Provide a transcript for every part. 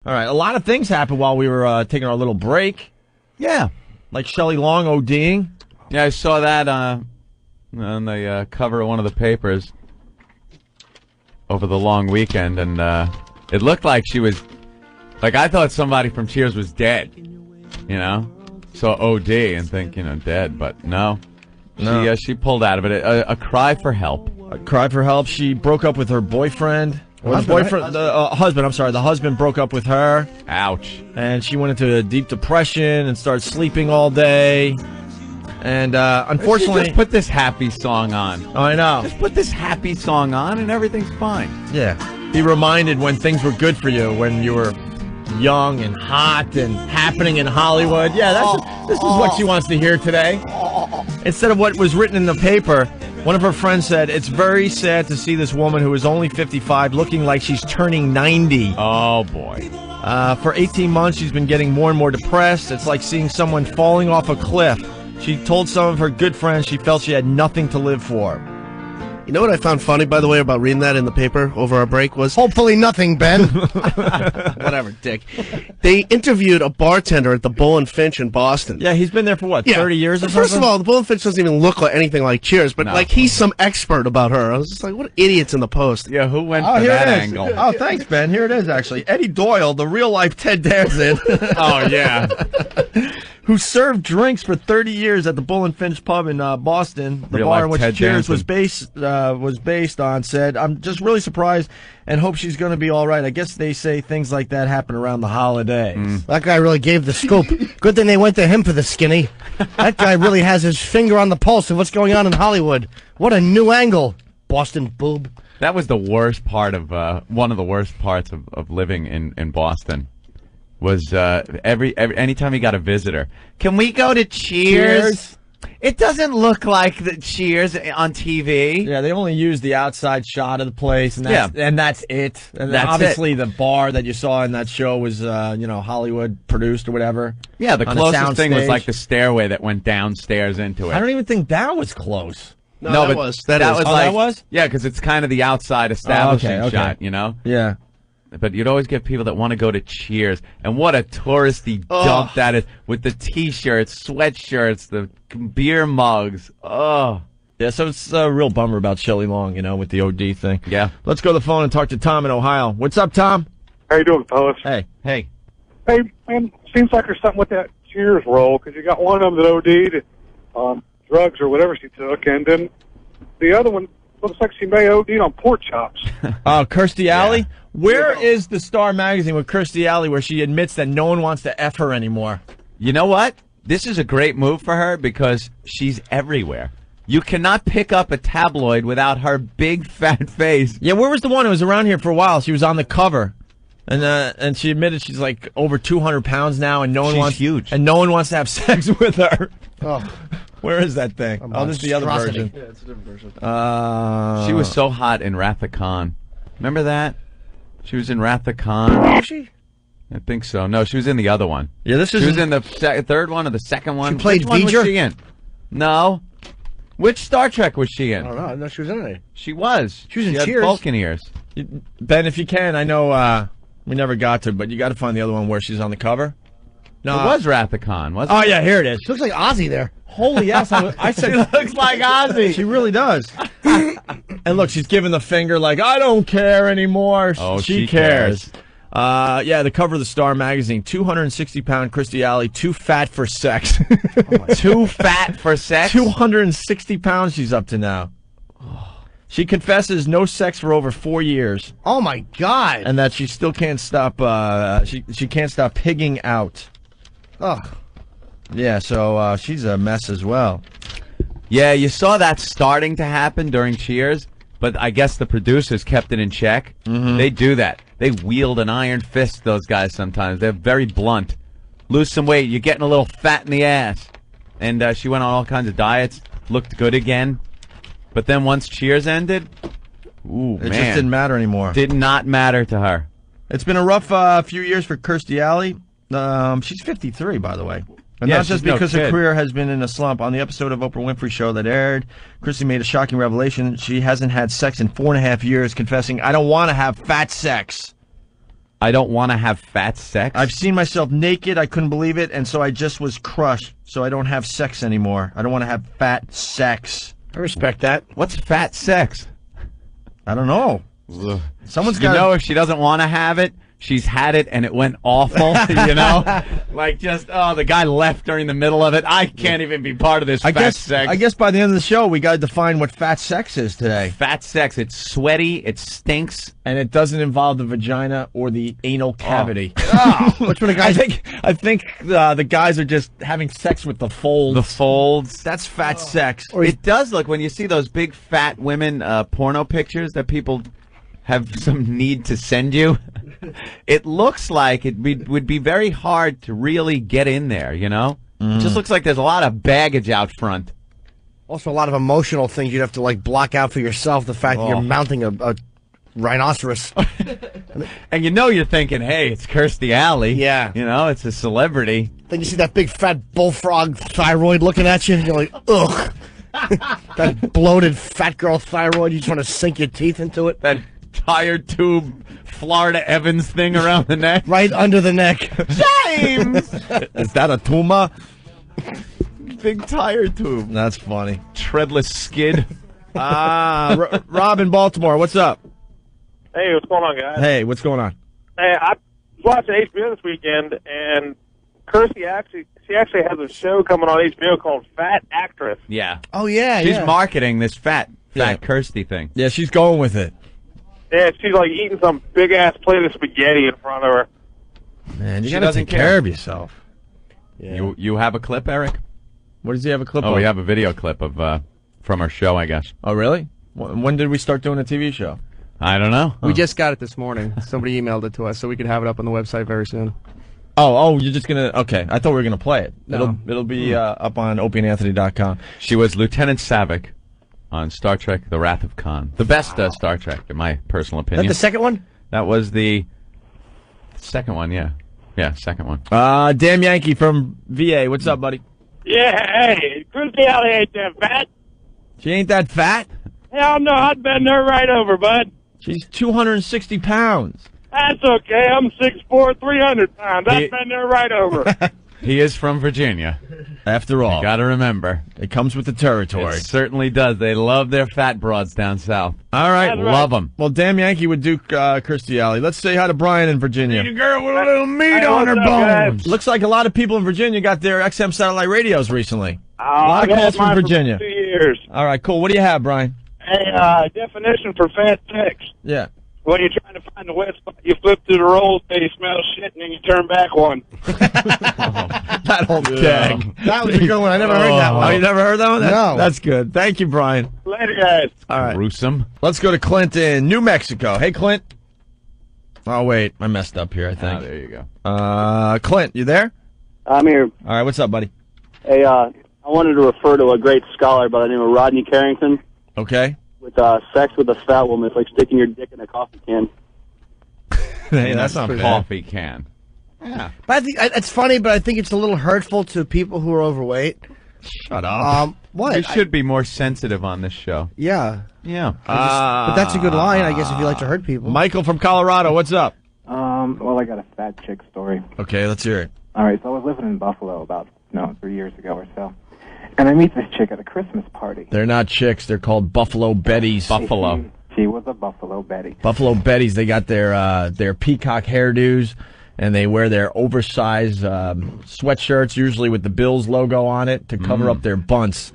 All right, a lot of things happened while we were taking our little break. Yeah. Like Shelley Long ODing. Yeah, I saw that on the cover of one of the papers over the long weekend, and it looked like she was, like, I thought somebody from Cheers was dead, you know? Saw OD and think, dead, but no. She pulled out of it. A cry for help. A cry for help. She broke up with her boyfriend. Husband, I'm sorry. The husband broke up with her. Ouch. And she went into a deep depression and started sleeping all day. And unfortunately... Just put this happy song on. Oh, I know. Just put this happy song on and everything's fine. Yeah. Be reminded when things were good for you, when you were young and hot and happening in Hollywood. Yeah, this is what she wants to hear today. Instead of what was written in the paper, one of her friends said, "It's very sad to see this woman who is only 55 looking like she's turning 90. Oh, boy. For 18 months, she's been getting more and more depressed. It's like seeing someone falling off a cliff. She told some of her good friends she felt she had nothing to live for." You know what I found funny, by the way, about reading that in the paper over our break was... Hopefully nothing, Ben. Whatever, Dick. They interviewed a bartender at the Bull and Finch in Boston. Yeah, he's been there for, 30 years or something? First of all, the Bull and Finch doesn't even look like anything like Cheers, but he's some expert about her. I was just like, what idiots in the Post. Yeah, who went for that angle? Oh, thanks, Ben. Here it is, actually. Eddie Doyle, the real-life Ted Danson. Oh, yeah. Who served drinks for 30 years at the Bull and Finch pub in Boston. The bar in which Cheers was based on, said, "I'm just really surprised and hope she's going to be all right. I guess they say things like that happen around the holidays." That guy really gave the scoop. Good thing they went to him for the skinny. That guy really has his finger on the pulse of what's going on in Hollywood. What a new angle, Boston boob. That was the worst part of, one of the worst parts of living in Boston. Was anytime he got a visitor, can we go to Cheers? It doesn't look like the Cheers on TV. Yeah, they only used the outside shot of the place, and that's it. And that's obviously the bar that you saw in that show was, Hollywood produced or whatever. Yeah, the closest thing was like the stairway that went downstairs into it. I don't even think that was close. No, that was like, that was? Yeah, because it's kind of the outside establishing shot, you know? Yeah. But you'd always get people that want to go to Cheers. And what a touristy dump that is, with the T-shirts, sweatshirts, the beer mugs. Oh. Yeah, so it's a real bummer about Shelley Long, with the OD thing. Yeah. Let's go to the phone and talk to Tom in Ohio. What's up, Tom? How you doing, fellas? Hey. Hey, man, seems like there's something with that Cheers roll, because you got one of them that OD'd on drugs or whatever she took, and then the other one looks like she may OD on pork chops. Kirstie Alley? Where is the Star magazine with Kirstie Alley where she admits that no one wants to F her anymore? You know what? This is a great move for her because she's everywhere. You cannot pick up a tabloid without her big fat face. Yeah, where was the one who was around here for a while? She was on the cover. And she admitted she's like over 200 pounds now, and huge. And no one wants to have sex with her. Oh. Where is that thing? This is the other version. Yeah, it's a different version. She was so hot in Wrath of Khan. Remember that? She was in Wrath of Khan. Was she? I think so. No, she was in the other one. Yeah, She was in the third one or the second one. She played Which one was V'ger? she in? No. Which Star Trek was she in? I don't know. I didn't know she was in it. She was. She was in had Cheers. Vulcan ears. Ben, if you can, I know we never got to, but you got to find the other one where she's on the cover. No, it was Wrath of Khan, wasn't it? Oh, yeah, here it is. She looks like Ozzy there. Holy yes, I said She looks like Ozzy. She really does. And look, she's giving the finger like, I don't care anymore. Oh, she cares. Yeah, the cover of the Star magazine, 260-pound Kirstie Alley, too fat for sex. Too fat for sex? 260 pounds she's up to now. She confesses no sex for over 4 years. Oh, my God. And that she still can't stop, she can't stop pigging out. Oh. Yeah, so she's a mess as well. Yeah, you saw that starting to happen during Cheers, but I guess the producers kept it in check. Mm-hmm. They do that. They wield an iron fist, those guys, sometimes. They're very blunt. Lose some weight. You're getting a little fat in the ass. And she went on all kinds of diets, looked good again. But then once Cheers ended, It just didn't matter anymore. Did not matter to her. It's been a rough few years for Kirstie Alley. She's 53, by the way. And Yeah, not just she's no because her kid. career has been in a slump. On the episode of Oprah Winfrey Show that aired, Kirstie made a shocking revelation. She hasn't had sex in 4.5 years, confessing, I don't want to have fat sex. I don't want to have fat sex. I've seen myself naked. I couldn't believe it, and so I just was crushed. So I don't have sex anymore. I don't want to have fat sex. I respect that. What's fat sex? I don't know. Someone's You got. know, if she doesn't want to have it, she's had it and it went awful. You know, like just the guy left during the middle of it. I can't even be part of this fat sex. I guess by the end of the show, we got to define what fat sex is today, Fat sex. It's sweaty. It stinks. and it doesn't involve the vagina or the anal cavity. Which one of the guys? I think the guys are just having sex with the folds. The folds. That's fat sex. It does look, when you see those big fat women porno pictures that people have some need to send you, it looks like it would be very hard to really get in there, you know? It just looks like there's a lot of baggage out front. Also, a lot of emotional things you'd have to like block out for yourself. The fact that you're mounting a rhinoceros. And you know you're thinking, hey, it's Kirstie Alley. Yeah. You know, it's a celebrity. Then you see that big fat bullfrog thyroid looking at you, and you're like, ugh. That bloated fat girl thyroid, you just want to sink your teeth into it. That tire tube Florida Evans thing around the neck. Right under the neck. James! Is that a tumor? Big tire tube. That's funny. Treadless skid. Rob in Baltimore, what's up? Hey, what's going on, guys? Hey, what's going on? Hey, I was watching HBO this weekend, and Kirstie actually has a show coming on HBO called Fat Actress. Yeah. Oh, yeah, She's yeah. marketing this fat Kirstie thing. Yeah, she's going with it. Yeah, she's like eating some big ass plate of spaghetti in front of her. Man, you She gotta doesn't take care of yourself. Yeah. You have a clip, Eric? What does he have a clip Oh, of? we have a video clip of from our show, I guess. Oh, really? When did we start doing a TV show? I don't know. We just got it this morning. Somebody emailed it to us, so we could have it up on the website very soon. Oh, you're just gonna. Okay, I thought we were gonna play it. No. It'll be up on opieandanthony.com. She was Lieutenant Savick on Star Trek: The Wrath of Khan. The best Star Trek, in my personal Is that opinion. the second one? That was the second one, yeah. Yeah, second one. Dan Yankee from VA. What's up, buddy? Yeah, hey, Kirstie Alley ain't that fat. She ain't that fat. Hell no, I'd bend her right over, bud. She's 260 pounds. That's okay. I'm 6'4", 300 pounds. He- I'd bend her right over. He is from Virginia. After all, You got to remember. it comes with the territory. It certainly does. They love their fat broads down south. All right, That's right. Love them. Well, Dan Yankee would do Kirstie Alley. Let's say hi to Brian in Virginia. girl with a little meat Hey, what's up, guys? Looks like a lot of people in Virginia got their XM satellite radios recently. A lot of calls from Virginia. 2 years. All right, cool. What do you have, Brian? Hey, definition for fat sex. Yeah. When you're trying to find the wet spot, you flip through the rolls till you smell shit, and then you turn back one. That whole gag. That was a good one. I never heard that Oh, one. you never heard that one? No. That's good. Thank you, Brian. Later, guys. All right. Gruesome. Let's go to Clint in New Mexico. Hey, Clint. Oh, wait. I messed up here, I think. There you go. Clint, you there? I'm here. All right, what's up, buddy? Hey, I wanted to refer to a great scholar by the name of Rodney Carrington Okay. with sex with a fat woman. It's like sticking your dick in a coffee can. Hey, that's not bad. Coffee can. Yeah. But I think it's funny, but I think it's a little hurtful to people who are overweight. Shut up. What? You should be more sensitive on this show. Yeah. Yeah. But that's a good line, I guess, if you like to hurt people. Michael from Colorado, what's up? Well, I got a fat chick story. Okay, let's hear it. All right, so I was living in Buffalo about 3 years ago or so, and I meet this chick at a Christmas party. They're not chicks. They're called Buffalo Betties. Buffalo. She was a Buffalo Betty. Buffalo Betties. They got their peacock hairdos, and they wear their oversized sweatshirts, usually with the Bills logo on it, to cover up their bunts.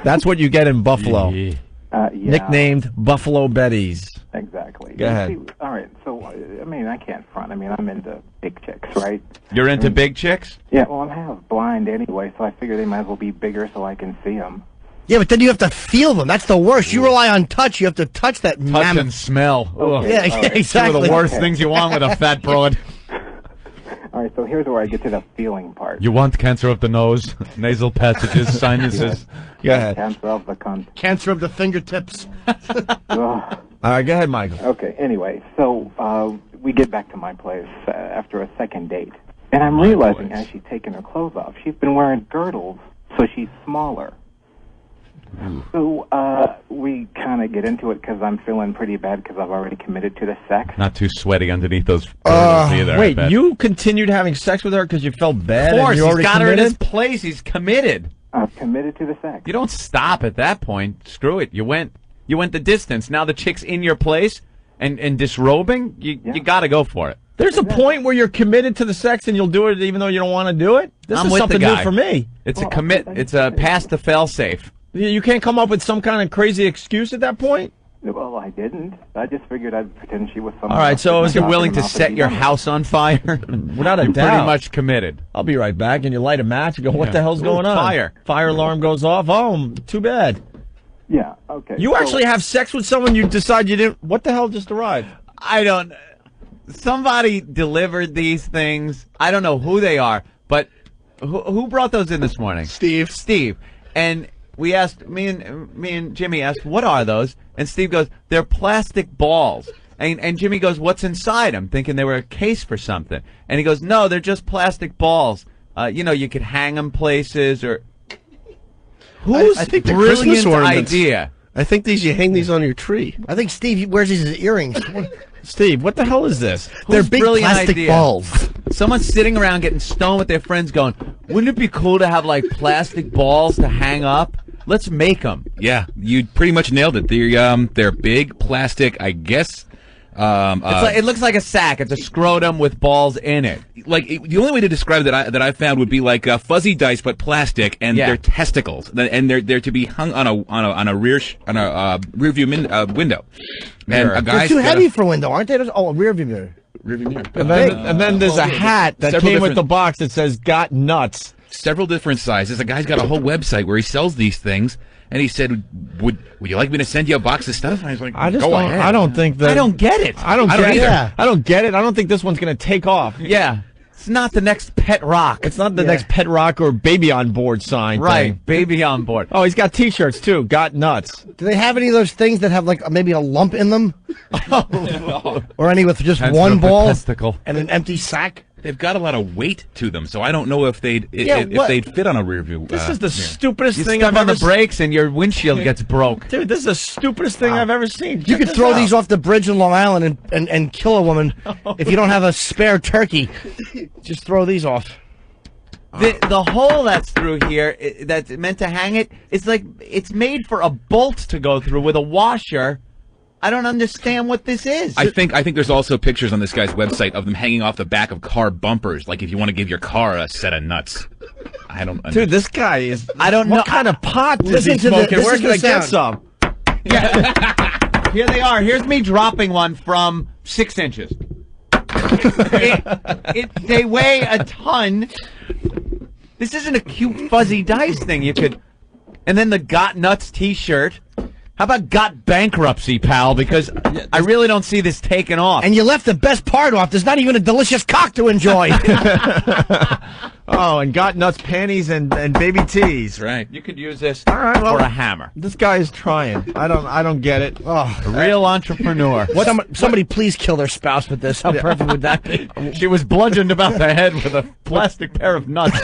That's what you get in Buffalo. Yeah. Yeah, Nicknamed Buffalo Betties. exactly. Go ahead. See, all right, so I mean, I can't front. I mean, I'm into big chicks, right? You're into big chicks? Yeah. Well, I'm half blind anyway, so I figure they might as well be bigger so I can see them. Yeah, but then you have to feel them. That's the worst. You rely on touch. You have to touch that Touch mammoth. and smell. Ugh. Yeah, all right. Two exactly. of the worst things you want with a fat broad. All right, so here's where I get to the feeling part. You want cancer of the nose, nasal passages, sinuses. Go ahead. Cancer of the cunt. Cancer of the fingertips. Ugh. All right, go ahead, Michael. Okay, anyway, so we get back to my place after a second date. And I'm realizing as she's taking her clothes off, she's been wearing girdles, so she's smaller. So we kind of get into it because I'm feeling pretty bad because I've already committed to the sex. Not too sweaty underneath those girdles either. I Wait, bet. you continued having sex with her because you felt bad? Of course, and you he's already got her in his committed? place. He's committed. I've committed to the sex. You don't stop at that point. Screw it. You went the distance. Now the chick's in your place and disrobing. You got to go for it. There's a point where you're committed to the sex and you'll do it even though you don't want to do it? This I'm is with the something new guy. for me. It's a commit. It's a pass the fail safe. You can't come up with some kind of crazy excuse at that point? Well, I didn't. I just figured I'd pretend she was someone. All right, else so and is You're knock willing him to off set and your be done house on fire? Without a You're doubt. pretty much committed. I'll be right back, and you light a match and go, what Yeah. the hell's going on? Fire. Fire alarm goes off. Oh, too bad. with it. Yeah. Okay. You so- actually have sex with someone you decide you didn't... What the hell just arrived? I don't. Somebody delivered these things. I don't know who they are, but who brought those in this morning? Steve. Steve. And we asked, me and Jimmy asked, what are those? And Steve goes, they're plastic balls. And Jimmy goes, what's inside them? Thinking they were a case for something. And he goes, no, they're just plastic balls. You could hang them places or. Whose I think they're brilliant Christmas ornaments. idea? I think you hang these on your tree. I think Steve wears these as earrings. Steve, what the hell is this? They're Whose big brilliant plastic idea? balls. Someone's sitting around getting stoned with their friends going, wouldn't it be cool to have, like, plastic balls to hang up? Let's make them. Yeah, you pretty much nailed it. They're big plastic, I guess. It looks like a sack. It's a scrotum with balls in it. The only way to describe that I found would be like fuzzy dice, but plastic, and Yeah. they're testicles, and they're to be hung on a rear view window. And a They're guy's too got heavy for window, aren't they? Oh, rear view mirror. rear view mirror. And then there's a hat that Several came with different- the box that says, got nuts. Several different sizes. A guy's got a whole website where he sells these things, and he said, "Would you like me to send you a box of stuff?" And I was like, I just "Go don't, ahead." I don't think that... I don't get it. I don't I get don't it. either. I don't get it. I don't think this one's going to take off. Yeah. It's not the next pet rock. It's not the next Pet Rock or Baby on Board sign right. thing. Baby on board. Oh, he's got T-shirts, too. Got nuts. Do they have any of those things that have like maybe a lump in them? Or any with just Depends one on the ball testicle. and an empty sack? They've got a lot of weight to them, so I don't know if they'd what? if they'd fit on a rear view. This is the mirror. stupidest You thing step I've on ever the brakes and your windshield gets broke. Dude, this is the stupidest thing I've ever seen. You Check could this throw out. these off the bridge in Long Island and kill a woman if you don't have a spare turkey. Just throw these off. The hole that's through here that's meant to hang it, it's like it's made for a bolt to go through with a washer. I don't understand what this is. I think there's also pictures on this guy's website of them hanging off the back of car bumpers, like if you want to give your car a set of nuts. I don't. Dude, this guy is... I don't know. What kind of pot is Listen he to the- smoking? this Where is can I the get sound. some? Here they are. Here's me dropping one from 6 inches. They weigh a ton. This isn't a cute fuzzy dice thing you could... And then the Got Nuts t-shirt. How about Got Bankruptcy, pal? Because I really don't see this taking off. And you left the best part off. There's not even a delicious cock to enjoy. Oh, and got nuts, panties, and baby tees. right. You could use this All right, well, for a hammer. This guy is trying. I don't get it. Oh, A real entrepreneur. somebody please kill their spouse with this. How perfect would that be? She was bludgeoned about the head with a plastic pair of nuts.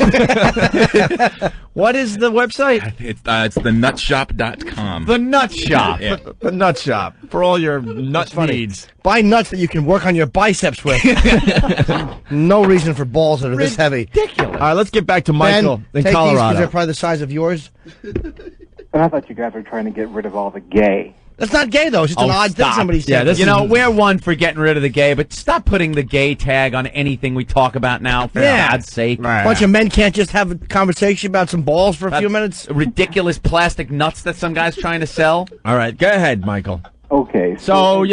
What is the website? It's thenutshop.com. The Nut Shop. Yeah. The Nut Shop for all your nut needs. Buy nuts that you can work on your biceps with. No reason for balls that are this heavy. Ridiculous. All right, let's get back to Michael Ben, in take these 'cause Colorado. they're probably the size of yours. And I thought you guys were trying to get rid of all the gay. That's not gay though. It's just an odd thing stop. somebody said. Yeah, this You is- know, we're one for getting rid of the gay, but stop putting the gay tag on anything we talk about now, for Yeah. God's sake. A bunch of men can't just have a conversation about some balls for a few minutes. Ridiculous plastic nuts that some guy's trying to sell. All right, go ahead, Michael. Okay. So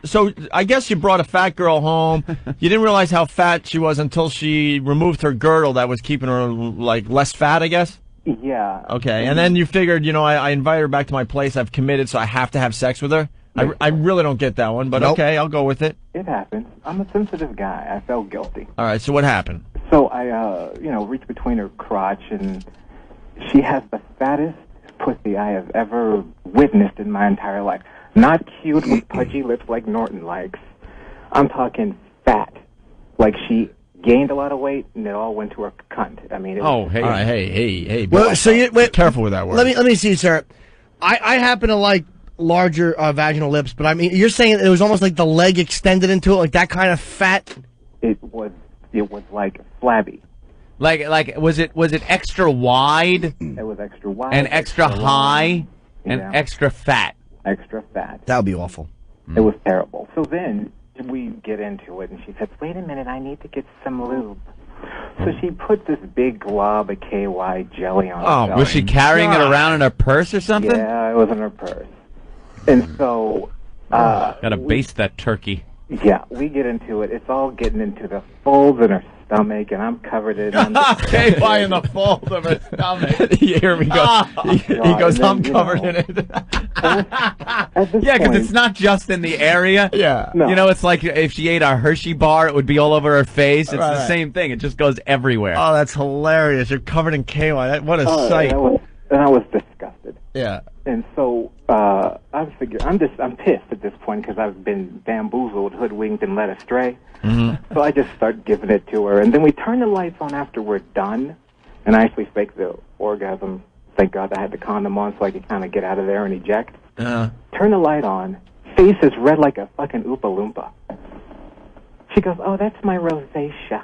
so I guess you brought a fat girl home. You didn't realize how fat she was until she removed her girdle that was keeping her like less fat, I guess. Yeah. Okay, and then you figured, I invite her back to my place. I've committed, so I have to have sex with her. I really don't get that one, but Nope. okay, I'll go with it. It happens. I'm a sensitive guy. I felt guilty. All right, so what happened? So I, reached between her crotch, and she has the fattest pussy I have ever witnessed in my entire life. Not cute with pudgy lips like Norton likes. I'm talking fat, like she gained a lot of weight, and it all went to her cunt. I mean, it was hey. All right, hey. Well, so you wait, careful with that word. Let me see, sir. I happen to like larger vaginal lips, but I mean, you're saying it was almost like the leg extended into it, like that kind of fat. It was like flabby. Like was it extra wide? It was extra wide and extra high and Yeah. extra fat. Extra fat. That would be awful. It was terrible. So then we get into it, and she says, "Wait a minute, I need to get some lube." So she put this big glob of KY jelly on her belly. Was she carrying it around in her purse or something? Yeah, it was in her purse. And so... Gotta baste that turkey. Yeah, we get into it. It's all getting into the folds in her stomach, and I'm covered in... KY in the fold of her stomach. You hear me go. He goes, I'm covered in it. Yeah, because it's not just in the area. Yeah. No. You know, it's like if she ate a Hershey bar, it would be all over her face. It's the Right. same thing. It just goes everywhere. Oh, that's hilarious. You're covered in KY. What a sight. And I was disgusted. Yeah. And so I'm pissed at this point because I've been bamboozled, hoodwinked, and led astray. Mm-hmm. So I just start giving it to her, and then we turn the lights on after we're done, and I actually fake the orgasm. Thank God I had the condom on so I could kind of get out of there and eject. Turn the light on. Face is red like a fucking Oompa Loompa. She goes, "Oh, that's my rosacea."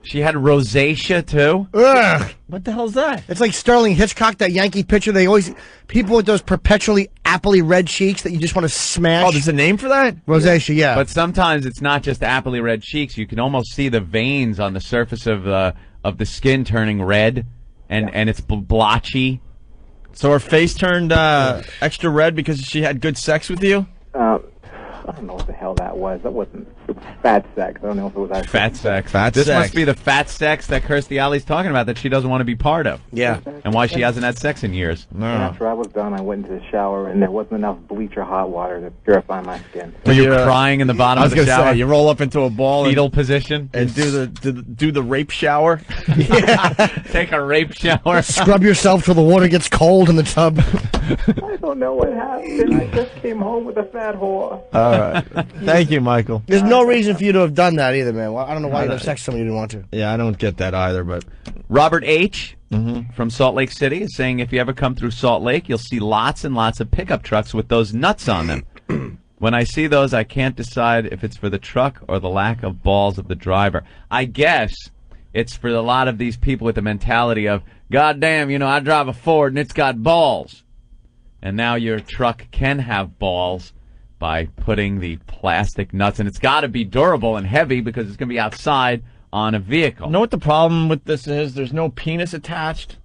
She had rosacea too. Ugh. What the hell's that? It's like Sterling Hitchcock, that Yankee pitcher. They always people with those perpetually appley red cheeks that you just want to smash. Oh, there's a name for that? Rosacea, yeah. But sometimes it's not just appley red cheeks. You can almost see the veins on the surface of the skin turning red, and it's blotchy. So her face turned extra red because she had good sex with you? I don't know what the hell that was. That wasn't. It was fat sex. I don't know if it was actually Fat sex. Fat This sex. must be the fat sex that Kirstie Alley's talking about that she doesn't want to be part of. Yeah. And why she hasn't had sex in years. And after I was done, I went into the shower, and there wasn't enough bleach or hot water to purify my skin. Were you crying in the bottom I was of the gonna shower? say, you roll up into a ball Fetal position. and do the rape shower. Take a rape shower. Scrub yourself till the water gets cold in the tub. I don't know what happened. I just came home with a fat whole. All right. Thank you, Michael. There's no reason for you to have done that either, man. Well, I don't know why you have sex with somebody you didn't want to. Yeah, I don't get that either, but Robert H. From Salt Lake City is saying if you ever come through Salt Lake, you'll see lots and lots of pickup trucks with those nuts on them. When I see those, I can't decide if it's for the truck or the lack of balls of the driver. I guess it's for a lot of these people with the mentality of, God damn, I drive a Ford and it's got balls. And now your truck can have balls by putting the plastic nuts, and it's got to be durable and heavy because it's going to be outside on a vehicle. you know what the problem with this is? There's no penis attached.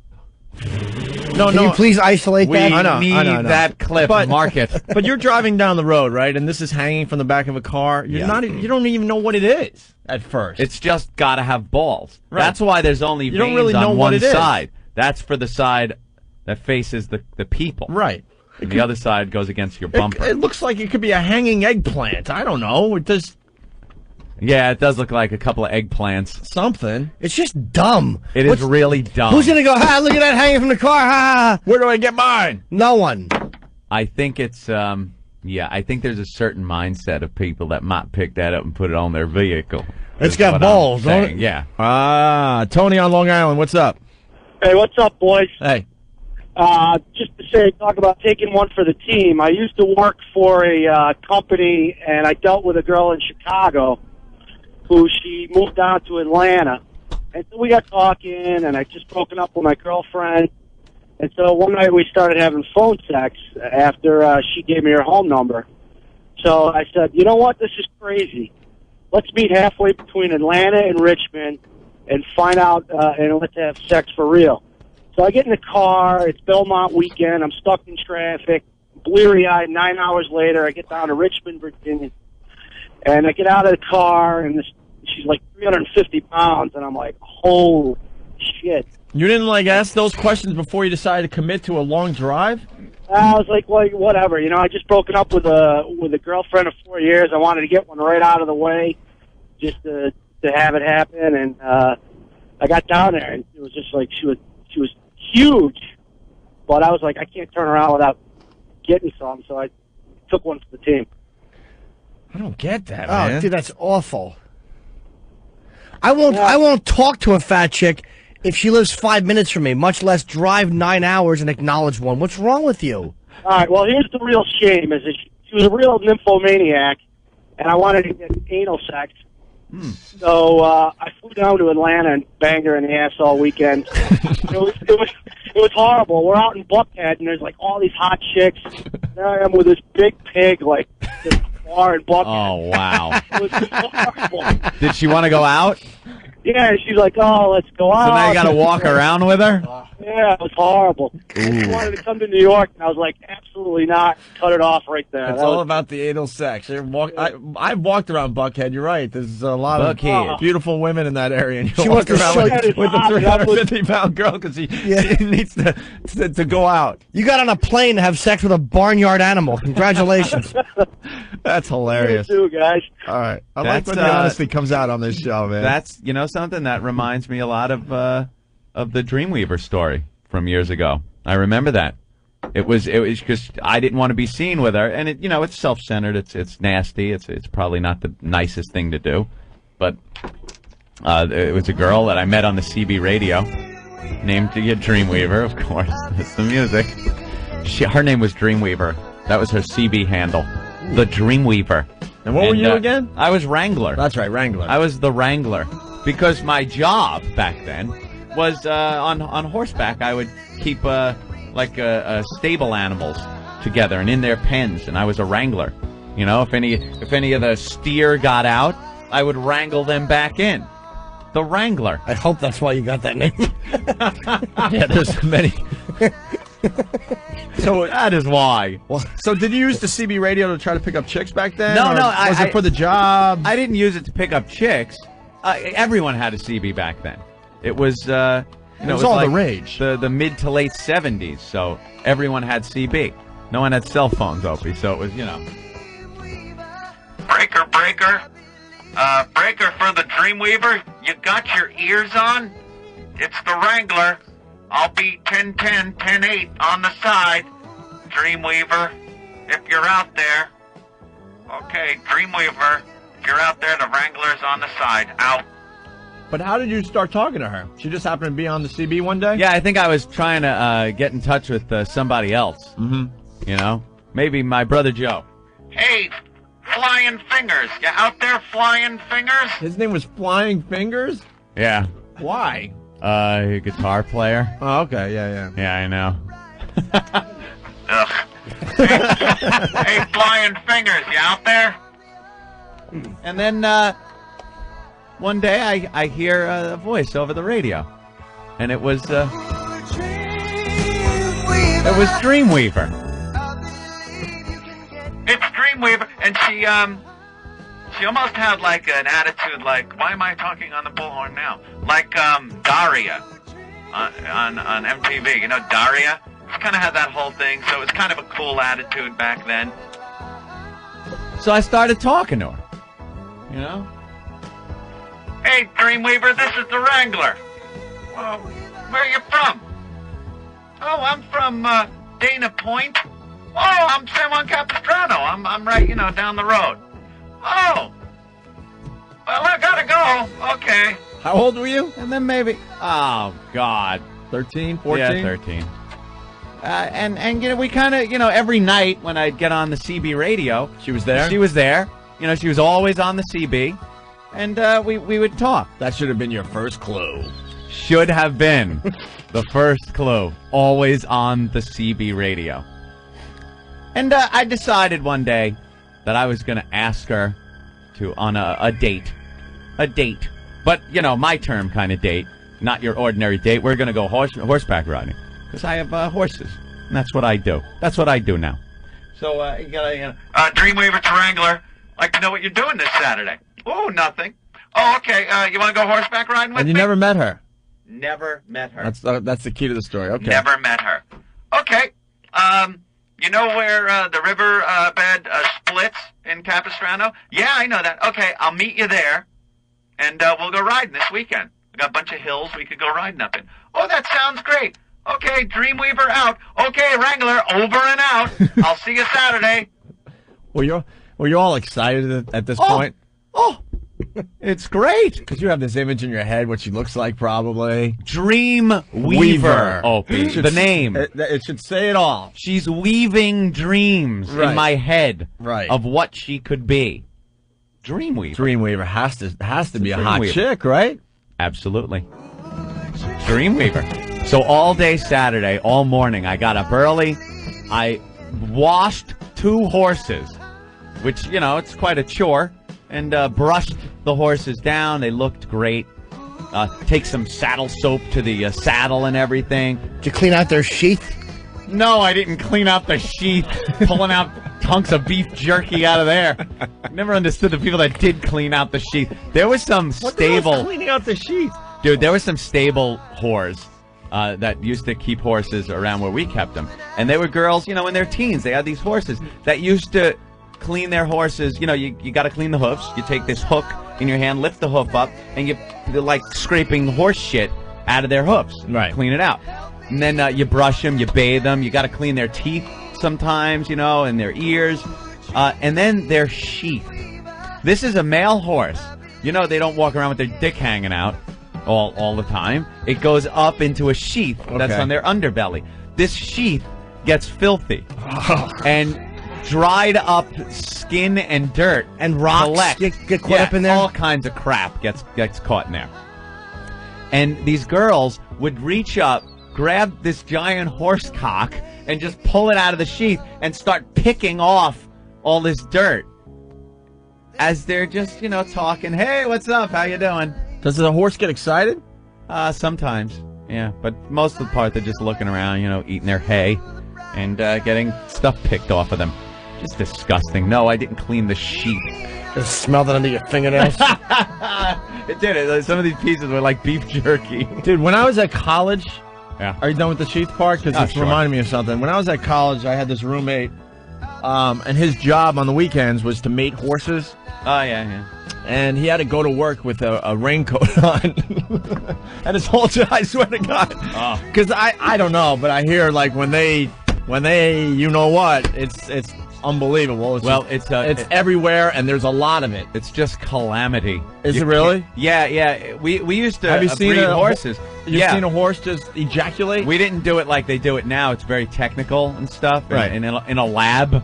No, Can you please isolate We that? I know, need I know. that clip. But- Mark it. But you're driving down the road, right? And this is hanging from the back of a car. You don't even know what it is at first. It's just got to have balls. Right. That's why there's only You don't veins really know on what one it is. side. That's for the side that faces the people. right. And the other side goes against your bumper. It looks like it could be a hanging eggplant. I don't know. It does Yeah, it does look like a couple of eggplants. something. It's just dumb. It is really dumb. Who's gonna go? Ha! Look at that hanging from the car. Ha! Where do I get mine? No one. I think it's I think there's a certain mindset of people that might pick that up and put it on their vehicle. It's is got what I'm balls, don't saying. it? Yeah. Tony on Long Island. What's up? Hey, what's up, boys? Hey. Just to say, talk about taking one for the team. I used to work for a company, and I dealt with a girl in Chicago who she moved down to Atlanta. And so we got talking, and I just broken up with my girlfriend. And so one night we started having phone sex after she gave me her home number. So I said, you know what? This is crazy. Let's meet halfway between Atlanta and Richmond and find out, and let's have sex for real. So I get in the car. It's Belmont weekend. I'm stuck in traffic, bleary-eyed. 9 hours later, I get down to Richmond, Virginia. And I get out of the car, and she's like 350 pounds. And I'm like, holy shit. You didn't ask those questions before you decided to commit to a long drive? I was like, whatever. I just broken up with a girlfriend of 4 years. I wanted to get one right out of the way, just to have it happen. And I got down there, and it was just like she was huge. But I was like, I can't turn around without getting some, so I took one for the team. I don't get that, Oh, man. dude, that's awful. I won't talk to a fat chick if she lives 5 minutes from me, much less drive 9 hours and acknowledge one. What's wrong with you? All right, well, here's the real shame, is that she was a real nymphomaniac, and I wanted to get anal sex. So I flew down to Atlanta and banged her in the ass all weekend. It was horrible. We're out in Buckhead, and there's like all these hot chicks. There I am with this big pig, like this bar in Buckhead. Oh, wow. It was horrible. Did she want to go out? Yeah, she's like, oh, let's go out. So now you got to walk around with her? Yeah, it was horrible. She wanted to come to New York, and I was like, absolutely not. Cut it off right there. It's all about the anal sex. I've walked around Buckhead. You're right. There's a lot of beautiful women in that area. And She wants to show with the 350-pound girl because she needs to go out. You got on a plane to have sex with a barnyard animal. Congratulations. That's hilarious. You too, guys. All right. I like when the honesty comes out on this show, man. That's, something that reminds me a lot of the Dreamweaver story from years ago. I remember that. It was because I didn't want to be seen with her, and it's self-centered. It's nasty. It's probably not the nicest thing to do, but it was a girl that I met on the CB radio, named Dreamweaver, of course. That's the music. Her name was Dreamweaver. That was her CB handle, the Dreamweaver. And what were you again? I was Wrangler. That's right, Wrangler. I was the Wrangler because my job back then was on horseback. I would keep stable animals together and in their pens, and I was a wrangler. If any of the steer got out, I would wrangle them back in. The Wrangler. I hope that's why you got that name. Yeah, there's many. So that is why. So did you use the CB radio to try to pick up chicks back then? No. Was it for the job? I didn't use it to pick up chicks. Everyone had a CB back then. It was, it was all the rage. The mid to late 70s, so everyone had CB. No one had cell phones, Opie, so it was, Breaker. Breaker for the Dreamweaver. You got your ears on? It's the Wrangler. I'll be 10-10, 10-8 on the side. Dreamweaver, if you're out there. Okay, Dreamweaver, if you're out there, the Wrangler's on the side. Out. But how did you start talking to her? She just happened to be on the CB one day? Yeah, I think I was trying to get in touch with somebody else. Mm-hmm. Maybe my brother Joe. Hey, Flying Fingers. You out there, Flying Fingers? His name was Flying Fingers? Yeah. Why? Guitar player. Oh, okay. Yeah. Yeah, I know. Ugh. Hey, Flying Fingers, you out there? And then one day I hear a voice over the radio, and it was Dreamweaver. It's Dreamweaver, and she almost had like an attitude like, why am I talking on the bullhorn now? Like Daria on MTV. You know Daria? She kind of had that whole thing, so it was kind of a cool attitude back then. So I started talking to her. Hey, Dreamweaver, this is the Wrangler. Well, where are you from? Oh, I'm from Dana Point. Oh, I'm San Juan Capistrano. I'm right, down the road. Oh. Well, I gotta go. Okay. How old were you? And then maybe, oh, God. 13, 14? Yeah, 13. And we kind of, every night when I'd get on the CB radio. She was there? She was there. She was always on the CB. And we would talk. That should have been your first clue. Should have been the first clue. Always on the CB radio. And I decided one day that I was going to ask her on a date. A date. But, my term kind of date. Not your ordinary date. We're going to go horseback riding. Because I have horses. And that's what I do. That's what I do now. So, you gotta, Dreamweaver to Wrangler. Like to know what you're doing this Saturday. Oh, nothing. Oh, okay. You want to go horseback riding with me? And you never met her? Never met her. That's the key to the story. Okay. Never met her. Okay. You know where the river bed splits in Capistrano? Yeah, I know that. Okay, I'll meet you there, and we'll go riding this weekend. We got a bunch of hills we could go riding up in. Oh, that sounds great. Okay, Dreamweaver out. Okay, Wrangler, over and out. I'll see you Saturday. Were you all excited at this point? Oh, It's great. Because you have this image in your head, what she looks like, probably. Dream Weaver. Opie. The name. It should say it all. She's weaving dreams in my head of what she could be. Dreamweaver. Dreamweaver has to be a hot chick, right? Absolutely. Dreamweaver. So all day Saturday, all morning, I got up early. I washed 2 horses, which, it's quite a chore, and brushed the horses down. They looked great. Take some saddle soap to the saddle and everything. Did you clean out their sheath? No, I didn't clean out the sheath, pulling out hunks of beef jerky out of there. Never understood the people that did clean out the sheath. There was some stable... cleaning out the sheath? Dude, there was some stable whores that used to keep horses around where we kept them. And they were girls, in their teens. They had these horses that used to clean their horses. You got to clean the hoofs. You take this hook in your hand, lift the hoof up, and you're like scraping horse shit out of their hoofs. Right. Clean it out. And then you brush them, you bathe them. You got to clean their teeth sometimes, and their ears. And then their sheath. This is a male horse. They don't walk around with their dick hanging out all the time. It goes up into a sheath that's on their underbelly. This sheath gets filthy. And dried up skin and dirt and rocks get caught up in there. All kinds of crap gets caught in there. And these girls would reach up, grab this giant horse cock, and just pull it out of the sheath and start picking off all this dirt as they're just, talking. Hey, what's up? How you doing? Does the horse get excited? Sometimes, yeah. But most of the part, they're just looking around, eating their hay and getting stuff picked off of them. Just disgusting. No, I didn't clean the sheath. Just smelled it under your fingernails. It did. Some of these pieces were like beef jerky. Dude, when I was at college... Yeah. Are you done with the sheath part? Because it's reminding me of something. When I was at college, I had this roommate, and his job on the weekends was to mate horses. Oh, yeah. And he had to go to work with a raincoat on. And his whole job, I swear to God. Because I don't know, but I hear, like, when they you know what, it's unbelievable. It's everywhere, and there's a lot of it. It's just calamity. Is it really? Yeah. We used to Have you seen breed horses. You've seen a horse just ejaculate? We didn't do it like they do it now. It's very technical and stuff. Right. And in a lab,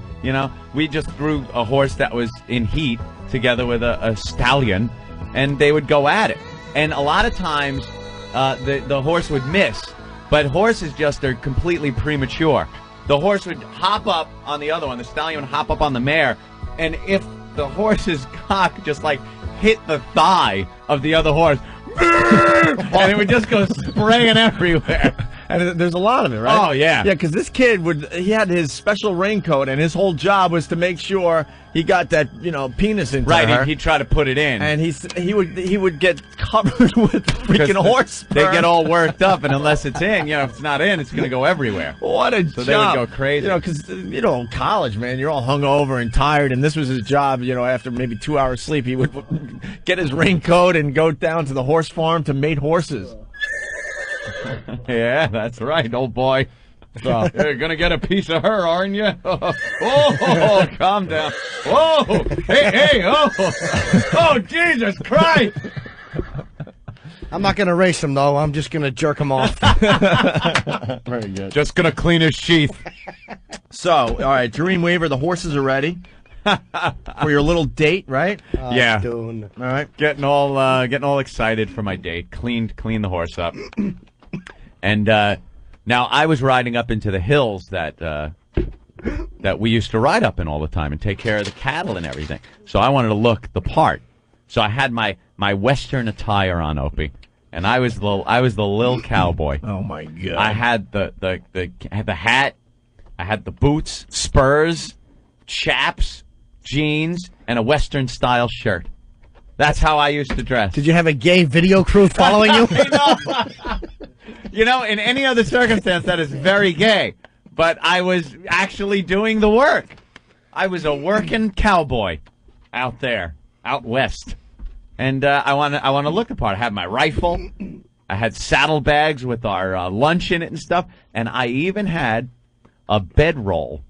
We just grew a horse that was in heat together with a stallion, and they would go at it. And a lot of times, the horse would miss. But horses are completely premature. The horse would hop up on the other one. The stallion would hop up on the mare. And if the horse's cock just, hit the thigh of the other horse, and it would just go spraying everywhere. And there's a lot of it, right? Oh, yeah. Yeah, because this kid he had his special raincoat, and his whole job was to make sure he got that, penis into her. Right, he'd try to put it in. And he would get covered with freaking horse sperm. They get all worked up, and unless it's in, if it's not in, it's going to go everywhere. What a job. So they would go crazy. Because, college, man, you're all hungover and tired, and this was his job, after maybe 2 hours sleep, he would get his raincoat and go down to the horse farm to mate horses. Yeah, that's right, old boy. So, you're gonna get a piece of her, aren't you? Oh, calm down. Whoa, hey, oh, Jesus Christ! I'm not gonna race him though. I'm just gonna jerk him off. Very good. Just gonna clean his sheath. So, all right, Dreamweaver, the horses are ready for your little date, right? Yeah. All right, getting all excited for my date. Clean the horse up. And now I was riding up into the hills that we used to ride up in all the time and take care of the cattle and everything. So I wanted to look the part. So I had my Western attire on, Opie, and I was the little cowboy. Oh my God! I had the hat, I had the boots, spurs, chaps, jeans, and a Western style shirt. That's how I used to dress. Did you have a gay video crew following you? In any other circumstance, that is very gay. But I was actually doing the work. I was a working cowboy out there, out west. And I want to look the part. I had my rifle. I had saddlebags with our lunch in it and stuff. And I even had a bedroll.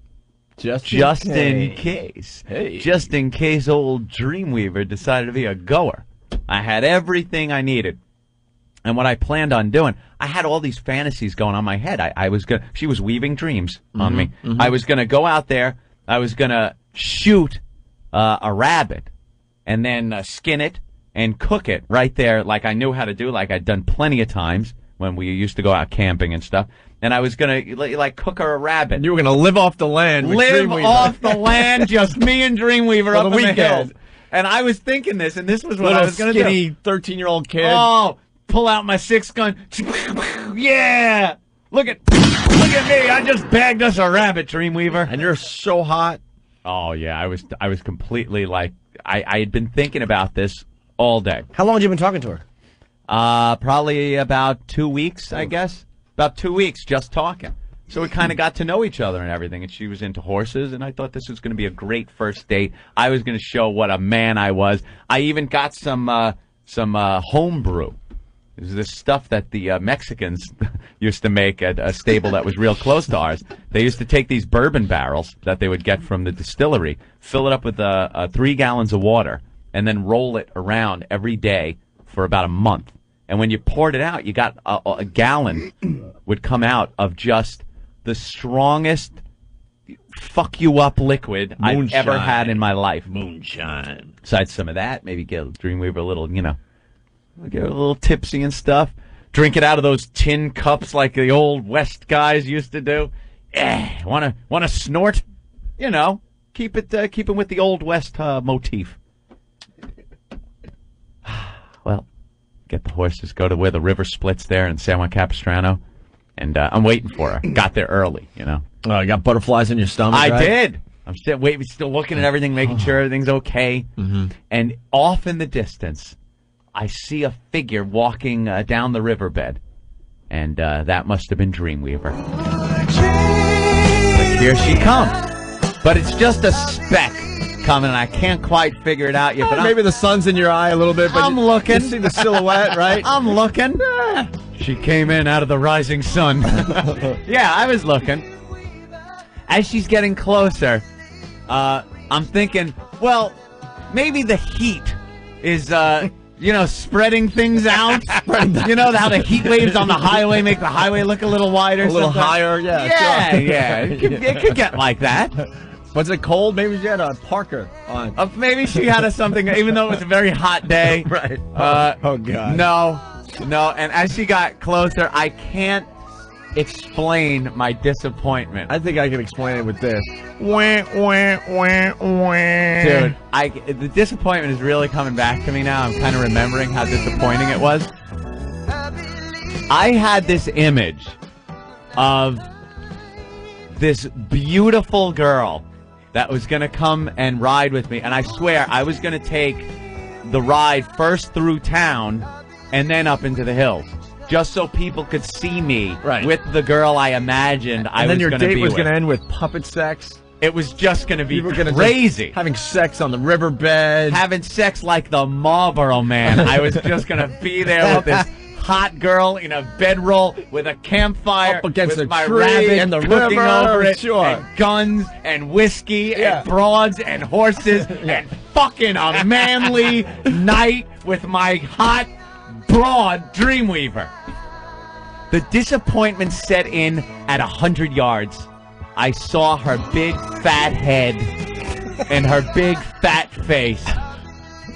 Just in case. Hey. Just in case old Dreamweaver decided to be a goer. I had everything I needed. And what I planned on doing, I had all these fantasies going on in my head. She was weaving dreams on me. Mm-hmm. I was going to go out there. I was going to shoot a rabbit and then skin it and cook it right there like I knew how to do, like I'd done plenty of times when we used to go out camping and stuff. And I was going to, like, cook her a rabbit. You were going to live off the land with Live Dreamweaver. off the land, just me and Dreamweaver up the in the hills. weekend. And I was thinking this, and this was what Little I was going to do. skinny 13-year-old kid. Oh, pull out my 6-gun. Yeah. Look at me. I just bagged us a rabbit, Dreamweaver. And you're so hot. Oh, yeah. I was completely like, I had been thinking about this all day. How long had you been talking to her? Probably about 2 weeks, I guess. About 2 weeks just talking. So we kind of got to know each other and everything. And she was into horses, and I thought this was going to be a great first date. I was going to show what a man I was. I even got some home brew. It was this stuff that the Mexicans used to make at a stable that was real close to ours. They used to take these bourbon barrels that they would get from the distillery, fill it up with 3 gallons of water, and then roll it around every day for about a month. And when you poured it out, you got a gallon would come out of just the strongest fuck-you-up liquid I've ever had in my life. Moonshine. Besides some of that, maybe get Dreamweaver a little, get a little tipsy and stuff. Drink it out of those tin cups like the old West guys used to do. Want to snort? Keep it with the old West motif. Well, get the horses, go to where the river splits there in San Juan Capistrano, and I'm waiting for her. Got there early, Oh, you got butterflies in your stomach, I right? did. I'm still looking at everything, making sure everything's okay. Mm-hmm. And off in the distance, I see a figure walking down the riverbed, and that must have been Dreamweaver. But here she comes. But it's just a speck coming, and I can't quite figure it out yet. But maybe the sun's in your eye a little bit, but I'm looking. You see the silhouette, right? I'm looking. She came in out of the rising sun. Yeah, I was looking. As she's getting closer, I'm thinking, well, maybe the heat is, spreading things out. How the heat waves on the highway make the highway look a little wider. A little sometimes. higher, yeah. Yeah, sure. yeah. It could get like that. Was it cold? Maybe she had a parka on. Maybe she had something, even though it was a very hot day. Right. Oh, God. No. And as she got closer, I can't explain my disappointment. I think I can explain it with this. Dude, the disappointment is really coming back to me now. I'm kind of remembering how disappointing it was. I had this image of this beautiful girl that was going to come and ride with me, and I swear I was going to take the ride first through town and then up into the hills, just so people could see me with the girl I imagined I was going to be with. And then your date was going to end with puppet sex? It was just going to be gonna crazy. Having sex on the riverbed. Having sex like the Marlboro Man. I was just going to be there with this hot girl in a bedroll with a campfire up against with the my tree rabbit and the cooking river, over it, sure. and guns and whiskey and broads and horses and fucking a manly night with my hot broad Dreamweaver. The disappointment set in at 100 yards. I saw her big fat head and her big fat face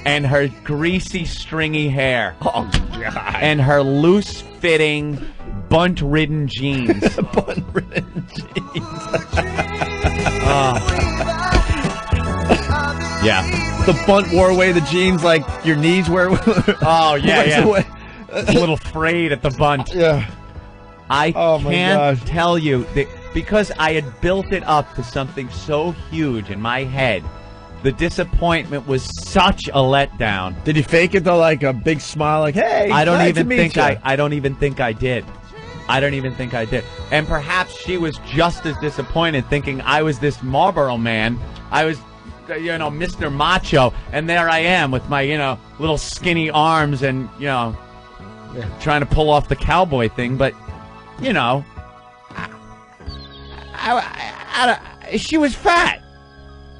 and her greasy stringy hair. Oh, God. And her loose-fitting, bunt-ridden jeans. Bunt-ridden jeans. Yeah. The bunt wore away the jeans like your knees wear. Oh, yeah. A little frayed at the bunt. Yeah. I can't tell you that because I had built it up to something so huge in my head. The disappointment was such a letdown. Did you fake it though, like a big smile, like "Hey"? I don't glad even to meet think you. I don't even think I did. I don't even think I did. And perhaps she was just as disappointed, thinking I was this Marlboro Man. I was, Mr. Macho, and there I am with my, little skinny arms and, trying to pull off the cowboy thing. But, she was fat.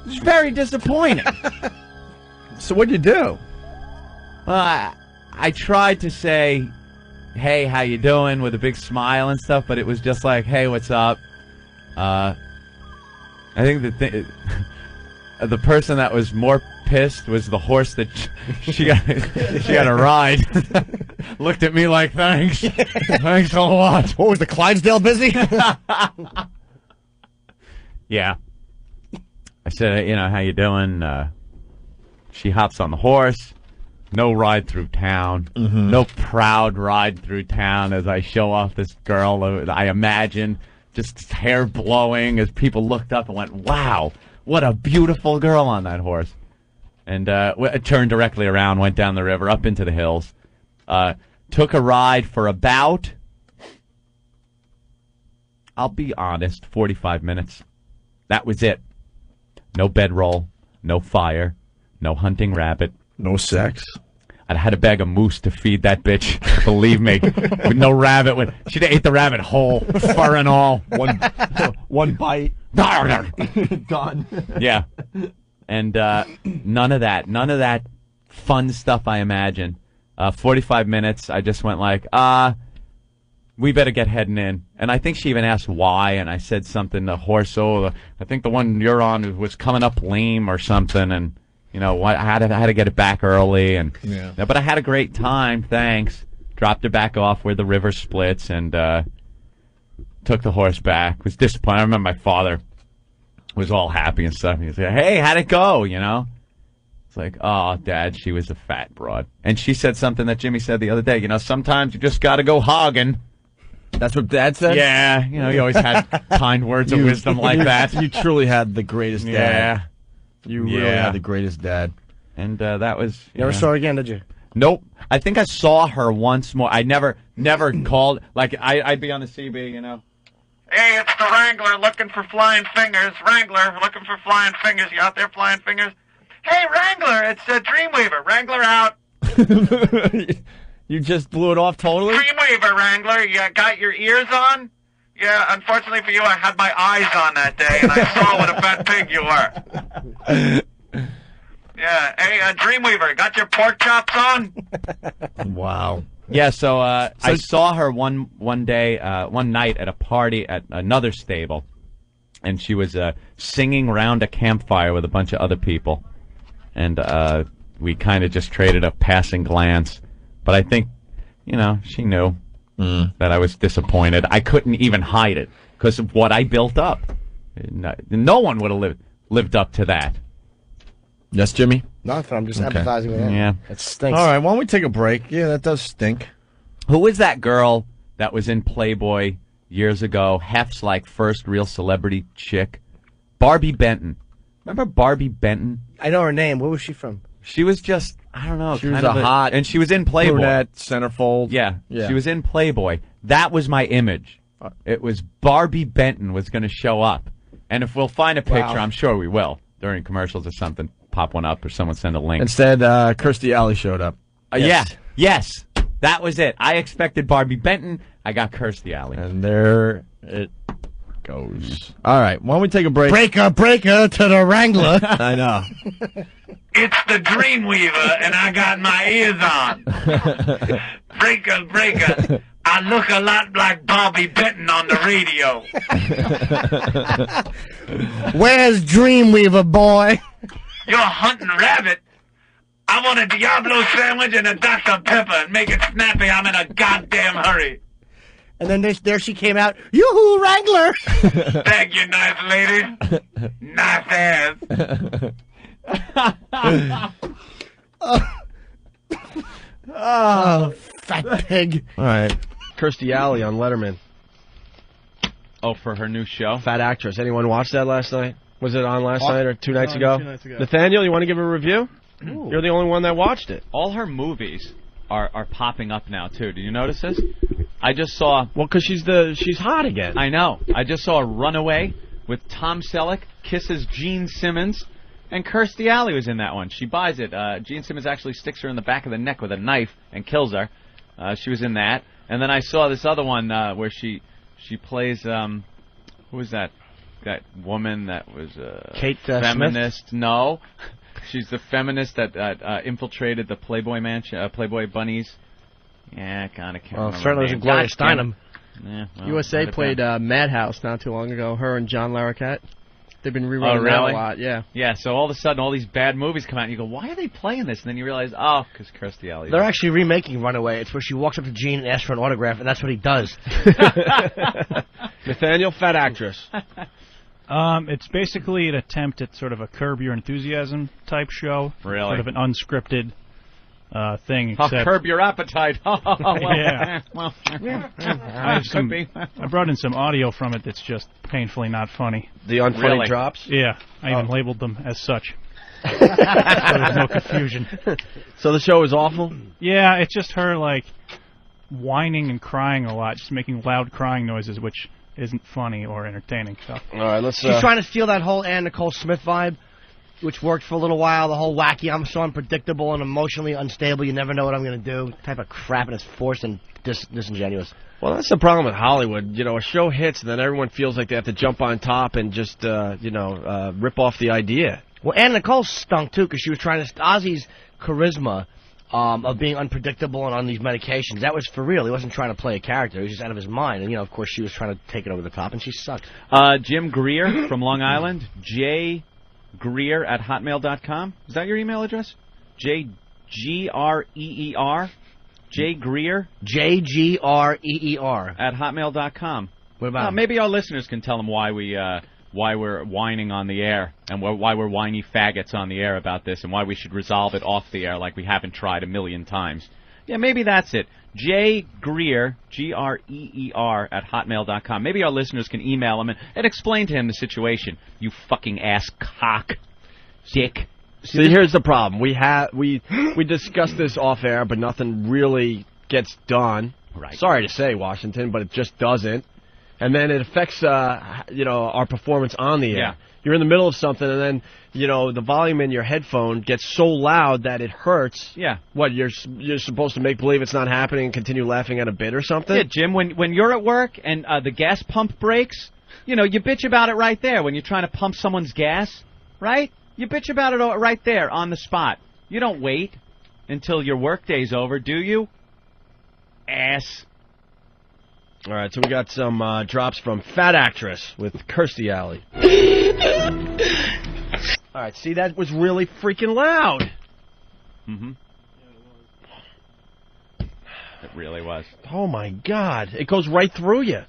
It was very disappointing. So what'd you do? Well, I tried to say, hey, how you doing, with a big smile and stuff, but it was just like, hey, what's up? I think the person that was more pissed was the horse that she got a ride. Looked at me like, thanks. Thanks a lot. What was the Clydesdale busy? Yeah. I said, how you doing? She hops on the horse. No ride through town. Mm-hmm. No proud ride through town as I show off this girl. I imagine just hair blowing as people looked up and went, wow, what a beautiful girl on that horse. And turned directly around, went down the river, up into the hills. Took a ride for about, I'll be honest, 45 minutes. That was it. No bedroll, no fire, no hunting rabbit. No sex. I'd had to bag a moose to feed that bitch. Believe me, with no rabbit. She'd ate the rabbit whole, fur and all. One bite. Done. Yeah. And none of that fun stuff I imagine. 45 minutes, I just went like, we better get heading in. And I think she even asked why, and I said something, the horse, I think the one you're on was coming up lame or something, and, I had to get it back early. But I had a great time, thanks. Dropped her back off where the river splits, and took the horse back. Was disappointed. I remember my father was all happy and stuff. He was like, hey, how'd it go, It's like, oh, Dad, she was a fat broad. And she said something that Jimmy said the other day, sometimes you just got to go hogging. That's what Dad said? Yeah, he always had kind words of wisdom like that. You truly had the greatest dad. Yeah. You really had the greatest dad. And that was... You never saw her again, did you? Nope. I think I saw her once more. I never called... Like, I'd be on the CB, Hey, it's the Wrangler looking for flying fingers. Wrangler looking for flying fingers. You out there flying fingers? Hey, Wrangler, it's Dreamweaver. Wrangler out. You just blew it off totally? Dreamweaver, Wrangler. You got your ears on? Yeah, unfortunately for you, I had my eyes on that day, and I saw what a fat pig you were. Yeah. Hey, Dreamweaver, got your pork chops on? Wow. Yeah, so I saw her one night at a party at another stable, and she was singing around a campfire with a bunch of other people, and we kind of just traded a passing glance. But I think, she knew that I was disappointed. I couldn't even hide it because of what I built up. No one would have lived up to that. Yes, Jimmy? Nothing. I'm just empathizing with him. Yeah. It stinks. All right, why don't we take a break? Yeah, that does stink. Who was that girl that was in Playboy years ago? Hef's first real celebrity chick. Barbie Benton. Remember Barbie Benton? I know her name. Where was she from? She was just, I don't know. She was a hot... And she was in Playboy. Brunette, centerfold. Yeah. She was in Playboy. That was my image. It was Barbie Benton was going to show up. And if we'll find a picture, I'm sure we will, during commercials or something, pop one up or someone send a link. Instead, Kirstie Alley showed up. Yes. That was it. I expected Barbie Benton. I got Kirstie Alley. And there it goes. All right, why don't we take a break? Breaker to the Wrangler. I know. It's the Dreamweaver, and I got my ears on. Breaker. I look a lot like Bobby Benton on the radio. Where's Dreamweaver, boy? You're hunting rabbit. I want a Diablo sandwich and a Dr. Pepper, and make it snappy. I'm in a goddamn hurry. And then there she came out. Yoo-hoo, Wrangler! Thank you, nice lady. Nice ass. Oh, fat pig. All right. Kirstie Alley on Letterman. Oh, for her new show? Fat actress. Anyone watch that last night? Was it on last night or 2 nights ago? 2 nights ago. Nathaniel, you want to give a review? Ooh. You're the only one that watched it. All her movies are popping up now, too. Did you notice this? I just saw... Well, because she's hot again. I know. I just saw a Runaway with Tom Selleck, kisses Gene Simmons, and Kirstie Alley was in that one. She buys it. Gene Simmons actually sticks her in the back of the neck with a knife and kills her. She was in that. And then I saw this other one where she plays... who was that? That woman that was Kate feminist? Smith? No. She's the feminist that infiltrated the Playboy Mansion, Playboy bunnies. Yeah, kind of can't remember. Certainly wasn't Gloria Steinem. Yeah, well, USA played Madhouse not too long ago. Her and John Larroquette. They've been rerunning Oh, really? that a lot, yeah. Yeah, so all of a sudden all these bad movies come out and you go, why are they playing this? And then you realize, oh, because Kirstie Alley. They're actually remaking Runaway. It's where she walks up to Gene and asks for an autograph, and that's what he does. Nathaniel, fat actress. It's basically an attempt at sort of a Curb Your Enthusiasm type show. Really? Sort of an unscripted thing. Oh, Except, curb your appetite. Oh, well, yeah. well, I brought in some audio from it that's just painfully not funny. The unfunny drops? Yeah, I even labeled them as such. So there's no confusion. So the show is awful? Yeah, it's just her, like, whining and crying a lot, just making loud crying noises, which isn't funny or entertaining. So. All right, let's... She's trying to steal that whole Ann Nicole Smith vibe, which worked for a little while. The whole wacky, I'm so unpredictable and emotionally unstable, you never know what I'm going to do type of crap, and it's forced and disingenuous. Well, that's the problem with Hollywood. You know, a show hits, and then everyone feels like they have to jump on top and just, rip off the idea. Well, Ann Nicole stunk, too, because she was trying to... Ozzy's charisma of being unpredictable and on these medications, that was for real. He wasn't trying to play a character. He was just out of his mind. And, of course, she was trying to take it over the top, and she sucked. Jim Greer from Long Island, jgreer@hotmail.com. Is that your email address? J-G-R-E-E-R? J. Greer? J-G-R-E-E-R. @hotmail.com. What about maybe our listeners can tell them why we're whining on the air and why we're whiny faggots on the air about this and why we should resolve it off the air like we haven't tried a million times. Yeah, maybe that's it. J. Greer, G-R-E-E-R, @hotmail.com. Maybe our listeners can email him and explain to him the situation. You fucking ass cock. Dick. See, here's the problem. We discussed this off air, but nothing really gets done. Right. Sorry to say, Washington, but it just doesn't. And then it affects, our performance on the air. Yeah. You're in the middle of something, and then, the volume in your headphone gets so loud that it hurts. Yeah. What, you're supposed to make believe it's not happening and continue laughing at a bit or something? Yeah, Jim, when you're at work and the gas pump breaks, you bitch about it right there when you're trying to pump someone's gas, right? You bitch about it right there on the spot. You don't wait until your workday's over, do you? Ass. All right, so we got some drops from Fat Actress with Kirstie Alley. All right, see, that was really freaking loud. Mm-hmm. It really was. Oh, my God. It goes right through you.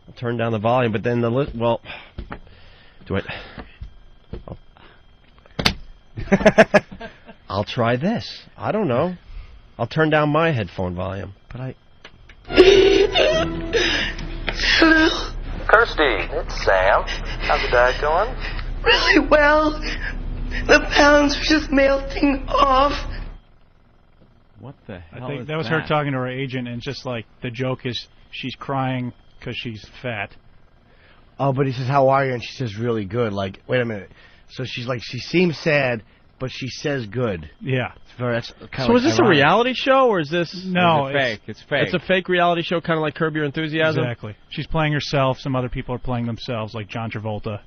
I'll turn down the volume, but then do it. Oh. I'll try this. I don't know. I'll turn down my headphone volume, but Hello? Kirstie, it's Sam. How's the diet going? Really well. The pounds are just melting off. What the hell I think is that was her talking to her agent, and just like the joke is she's crying because she's fat. Oh, but he says, how are you? And she says, really good. Like, wait a minute. So she's like, she seems sad, but she says good. Yeah. That's kind so is this ironic. a reality show, or is this... No, it's fake. It's fake. It's a fake reality show, kind of like Curb Your Enthusiasm? Exactly. She's playing herself. Some other people are playing themselves, like John Travolta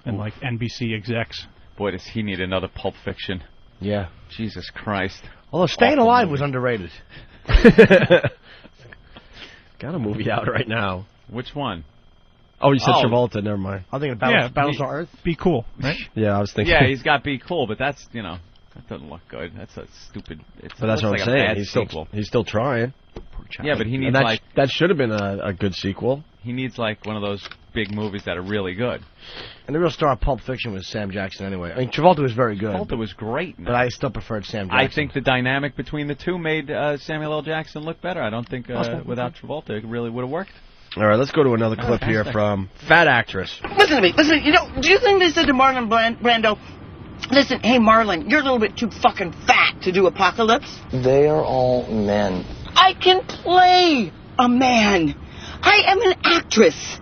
and like NBC execs. Boy, does he need another Pulp Fiction. Yeah. Jesus Christ. Although Staying Alive was underrated. Got a movie out right now. Which one? Oh, you said Travolta. Never mind. I'm thinking Battles on Earth. Be Cool, right? Yeah, I was thinking. Yeah, he's got Be Cool, but that's, that doesn't look good. That's a stupid... But that's what I'm saying. He's still trying. Yeah, but he needs, that should have been a good sequel. He needs, one of those big movies that are really good. And the real star of Pulp Fiction was Sam Jackson anyway. I mean, Travolta was very good. Travolta was great. But I still preferred Sam Jackson. I think the dynamic between the two made Samuel L. Jackson look better. I don't think without Travolta it really would have worked. All right, let's go to another clip here from Fat Actress. Listen to me. Listen, do you think they said to Marlon Brando, listen, hey, Marlon, you're a little bit too fucking fat to do Apocalypse? They are all men. I can play a man. I am an actress.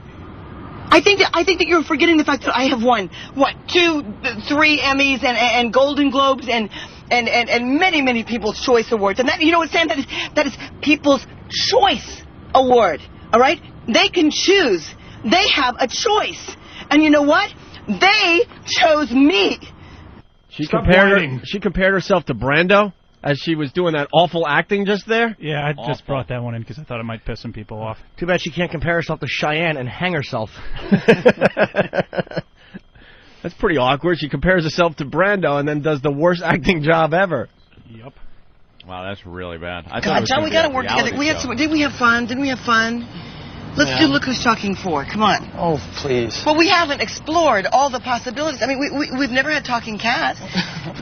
I think that you're forgetting the fact that I have won, 2, 3 Emmys and Golden Globes and many People's Choice Awards. And that, you know what, Sam, that is People's Choice Award. All right? They can choose. They have a choice. And you know what? They chose me. She Stop compared whining. she compared herself to Brando as she was doing that awful acting just there. Yeah, I just brought that one in because I thought it might piss some people off. Too bad she can't compare herself to Cheyenne and hang herself. That's pretty awkward. She compares herself to Brando and then does the worst acting job ever. Yep. Wow, that's really bad. I thought it God, was John, gonna we be got to a work reality together. We had show. some. Did we have fun? Didn't we have fun? Let's do Look Who's Talking 4. Come on. Oh, please. Well, we haven't explored all the possibilities. I mean, we've never had talking cats.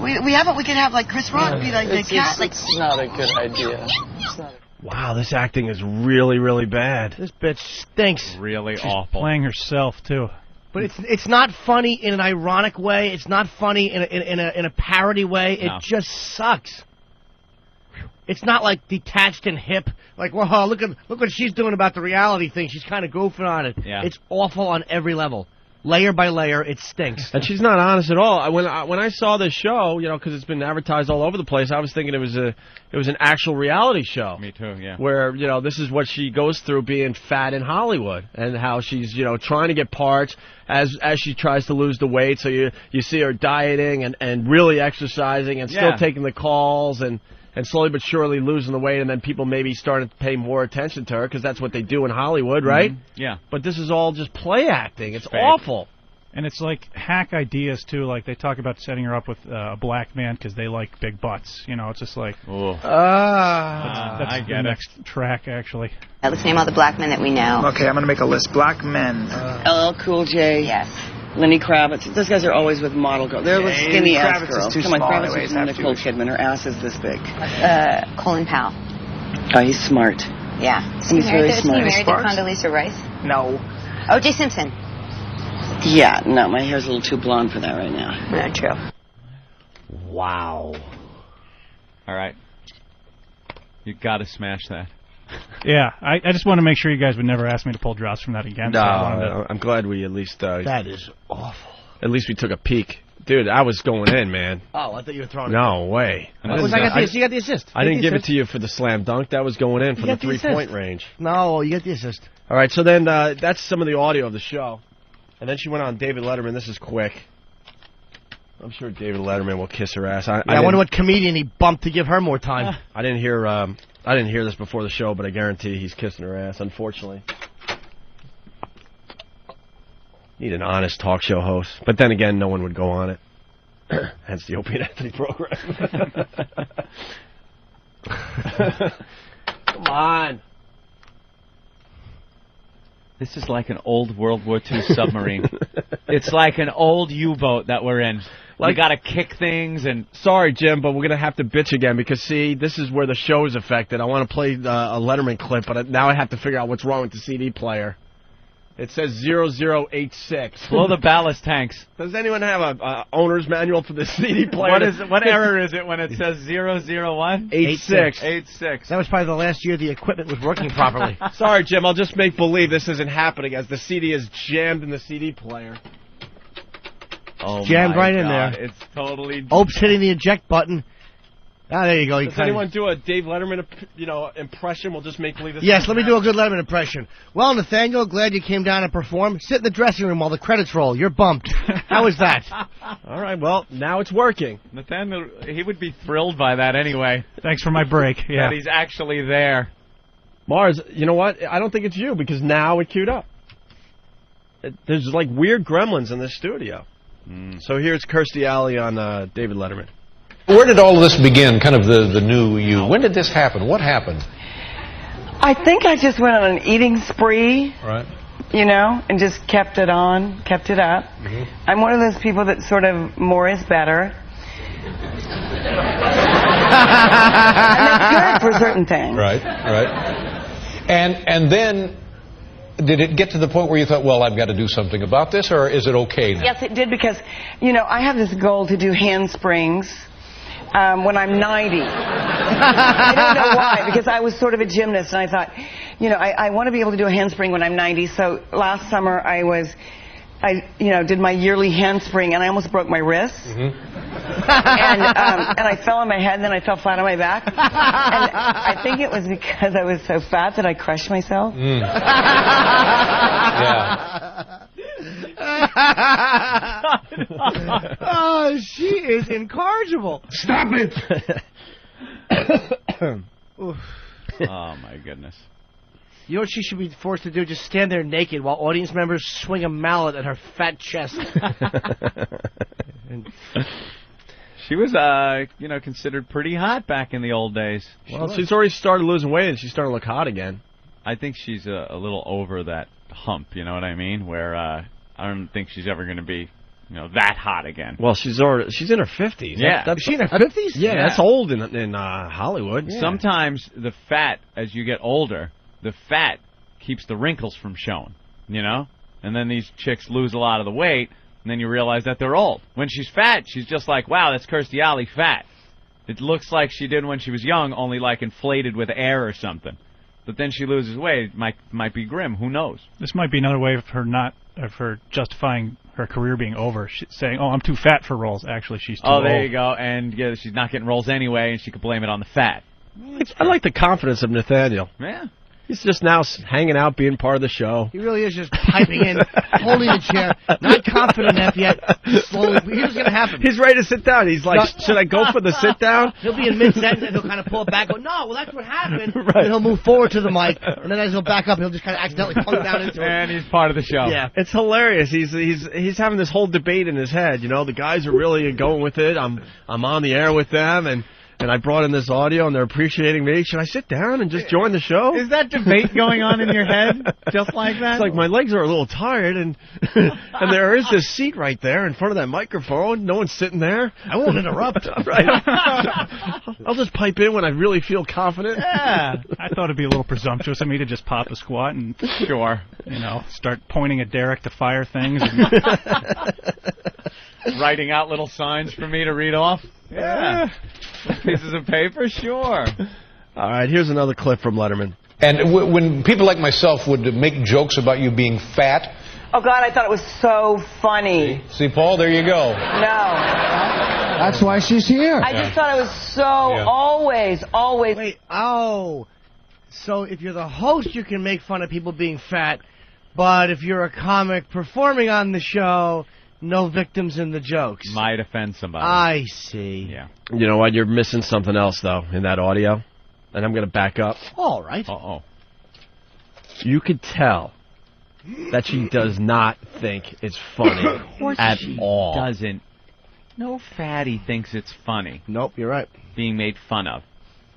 We haven't. We could have like Chris Rock be like the cat. It's not a good idea. It's not Wow, this acting is really, really bad. This bitch stinks. Really She's awful. playing herself too. But it's not funny in an ironic way. It's not funny in a parody way. It just sucks. It's not like detached and hip. Like, whoa, look what she's doing about the reality thing. She's kind of goofing on it. Yeah. It's awful on every level. Layer by layer, it stinks. And she's not honest at all. When I saw this show, you know, because it's been advertised all over the place, I was thinking it was an actual reality show. Me too, yeah. Where, you know, this is what she goes through being fat in Hollywood and how she's, you know, trying to get parts as she tries to lose the weight. So you see her dieting and really exercising and still taking the calls and slowly but surely losing the weight, and then people maybe started to pay more attention to her because that's what they do in Hollywood, right? Yeah. But this is all just play acting. It's fake. awful. And it's like hack ideas too. Like they talk about setting her up with a black man because they like big butts. You know, it's just like that's I the get it. next track actually. Let's name all the black men that we know. Okay, I'm going to make a list. Black men. LL Cool J. Yes. Lenny Kravitz. Those guys are always with model girls. They're with Yeah, skinny ass Kravitz is girls. too Come on, small Kravitz anyways, is have Nicole to. Kidman. Her ass is this big. Colin Powell. Oh, he's smart. Yeah. He's very Is he smart. married to Condoleezza Rice? No. O.J. Simpson. Yeah, no, my hair's a little too blonde for that right now. Not true. Wow. All right. You got to smash that. Yeah, I just want to make sure you guys would never ask me to pull drops from that again. No, So I wanted to- I'm glad we at least... That is awful. At least we took a peek. Dude, I was going in, man. Oh, I thought you were throwing it. No way. You got the assist. I didn't give it to you for the slam dunk. That was going in for the got the assist. 3-point range. No, you got the assist. All right, so then that's some of the audio of the show. And then she went on David Letterman. This is quick. I'm sure David Letterman will kiss her ass. I wonder what comedian he bumped to give her more time. I didn't hear this before the show, but I guarantee he's kissing her ass, unfortunately. Need an honest talk show host. But then again, no one would go on it. Hence the Opie and Anthony program. Come on. This is like an old World War II submarine. It's like an old U-boat that we're in. Like- you got to kick things and... Sorry, Jim, but we're going to have to bitch again because, see, this is where the show is affected. I want to play a Letterman clip, but now I have to figure out what's wrong with the CD player. It says 0086. Blow the ballast tanks. Does anyone have a owner's manual for the CD player? What error is it when it says 001? 86. 86. That was probably the last year the equipment was working properly. Sorry, Jim, I'll just make believe this isn't happening as the CD is jammed in the CD player. Oh, Jammed my right in God. there. It's totally... Opes hitting the eject button. Ah, there you go. Does anyone do a Dave Letterman, impression? We'll just make believe this. Yes, let me do a good Letterman impression. Well, Nathaniel, glad you came down and performed. Sit in the dressing room while the credits roll. You're bumped. How is that? All right, well, now it's working. Nathaniel, he would be thrilled by that anyway. Thanks for my break. Yeah. That he's actually there. Mars, you know what? I don't think it's you because now it queued up. There's like weird gremlins in this studio. So here's Kirstie Alley on David Letterman. Where did all of this begin, kind of the new you? When did this happen? What happened? I think I just went on an eating spree, Right. and just kept it up. I'm one of those people that sort of more is better. And that's good for certain things. Right. And then, did it get to the point where you thought, well, I've got to do something about this, or is it okay now? Yes, it did because, I have this goal to do handsprings when I'm 90. I don't know why, because I was sort of a gymnast, and I thought, I want to be able to do a handspring when I'm 90. So last summer I did my yearly handspring, and I almost broke my wrist. And I fell on my head, and then I fell flat on my back. And I think it was because I was so fat that I crushed myself. Yeah. Oh, she is incorrigible. Stop it! Oh, my goodness. You know what she should be forced to do? Just stand there naked while audience members swing a mallet at her fat chest. She was, considered pretty hot back in the old days. Well, she's already started losing weight, and she's starting to look hot again. I think she's a little over that hump, you know what I mean? Where I don't think she's ever going to be, that hot again. Well, she's in her 50s. Yeah. Is she in her 50s? Yeah, that's old in Hollywood. Yeah. Sometimes the fat, as you get older, the fat keeps the wrinkles from showing, And then these chicks lose a lot of the weight, and then you realize that they're old. When she's fat, she's just like, wow, that's Kirstie Alley fat. It looks like she did when she was young, only like inflated with air or something. But then she loses weight. It might be grim. Who knows? This might be another way of her justifying her career being over. She's saying, "Oh, I'm too fat for roles." Actually, she's too old. Oh, there you go. And yeah, she's not getting roles anyway, and she could blame it on the fat. I like the confidence of Nathaniel. Yeah. He's just now hanging out, being part of the show. He really is just piping in, holding the chair, not confident enough yet. Slowly, here's what's going to happen. He's ready to sit down. He's like, should I go for the sit down? He'll be in mid-sentence, and he'll kind of pull it back, go, no, well, that's what happened. Right. And he'll move forward to the mic, and then as he'll back up, he'll just kind of accidentally plug down into it. And he's part of the show. Yeah. It's hilarious. He's having this whole debate in his head. The guys are really going with it. I'm on the air with them, and I brought in this audio, and they're appreciating me. Should I sit down and just join the show? Is that debate going on in your head just like that? It's like my legs are a little tired, and there is this seat right there in front of that microphone. No one's sitting there. I won't interrupt. Right. I'll just pipe in when I really feel confident. Yeah. I thought it'd be a little presumptuous of me to just pop a squat and sure, start pointing at Derek to fire things. And writing out little signs for me to read off. Yeah. Pieces of paper, sure. All right, here's another clip from Letterman. And when people like myself would make jokes about you being fat. Oh, God, I thought it was so funny. See, Paul, there you go. No. That's why she's here. I just thought it was so always. Wait, so if you're the host, you can make fun of people being fat, but if you're a comic performing on the show, no victims in the jokes. Might offend somebody. I see. Yeah. You know what? You're missing something else, though, in that audio. And I'm going to back up. All right. Uh-oh. You could tell that she does not think it's funny at all. Doesn't. No fatty thinks it's funny. Nope, you're right. Being made fun of.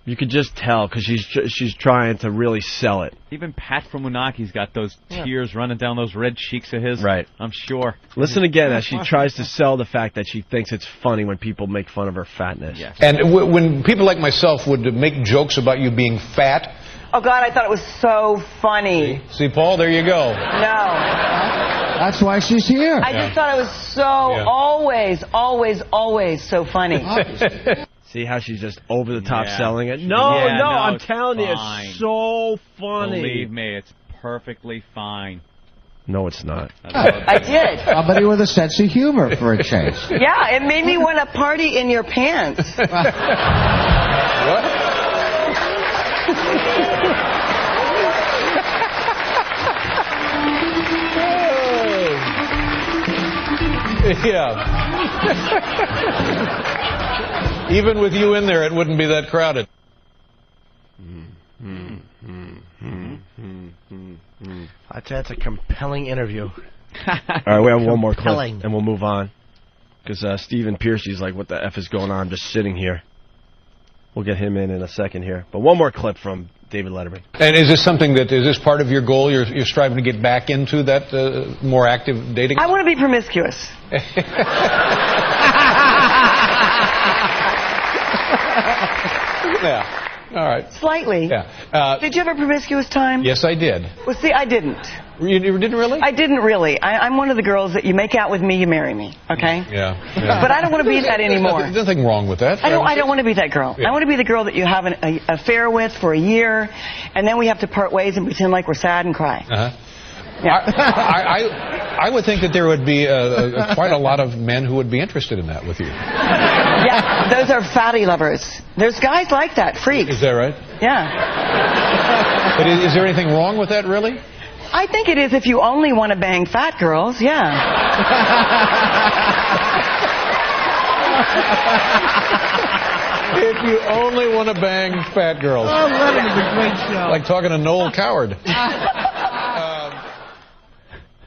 You could just tell because she's trying to really sell it. Even Pat from Munaki's got those tears running down those red cheeks of his. Right. I'm sure. Listen again as she tries to sell the fact that she thinks it's funny when people make fun of her fatness. Yes. And when people like myself would make jokes about you being fat. Oh, God, I thought it was so funny. See, Paul, there you go. No. That's why she's here. I just thought it was so always so funny. See how she's just over the top Yeah. selling it? No, I'm telling you, it's so funny. Believe me, it's perfectly fine. No, it's not. I did. Somebody with a sense of humor for a change. Yeah, it made me want to party in your pants. What? Yeah. Even with you in there, it wouldn't be that crowded. I'd say that's a compelling interview. All right, we have one more clip, Compelling. and we'll move on. Because Stephen Piercy's like, what the F is going on? I'm just sitting here. We'll get him in a second here. But one more clip from David Letterman. And is this part of your goal? You're striving to get back into that more active dating? I want to be promiscuous. Yeah. All right. Slightly. Yeah. Did you have a promiscuous time? Yes, I did. Well, see, I didn't. You didn't really? I didn't really. I'm one of the girls that you make out with me, you marry me. Okay? Yeah. But I don't want to be that anymore. There's nothing wrong with that. I don't want to be that girl. Yeah. I want to be the girl that you have an affair with for a year, and then we have to part ways and pretend like we're sad and cry. Uh-huh. Yeah. I would think that there would be quite a lot of men who would be interested in that with you. Yeah, those are fatty lovers. There's guys like that, freaks. Is that right? Yeah. But is there anything wrong with that, really? I think it is if you only want to bang fat girls, yeah. If you only want to bang fat girls. Oh, Letterman is a great show. Like talking to Noel Coward.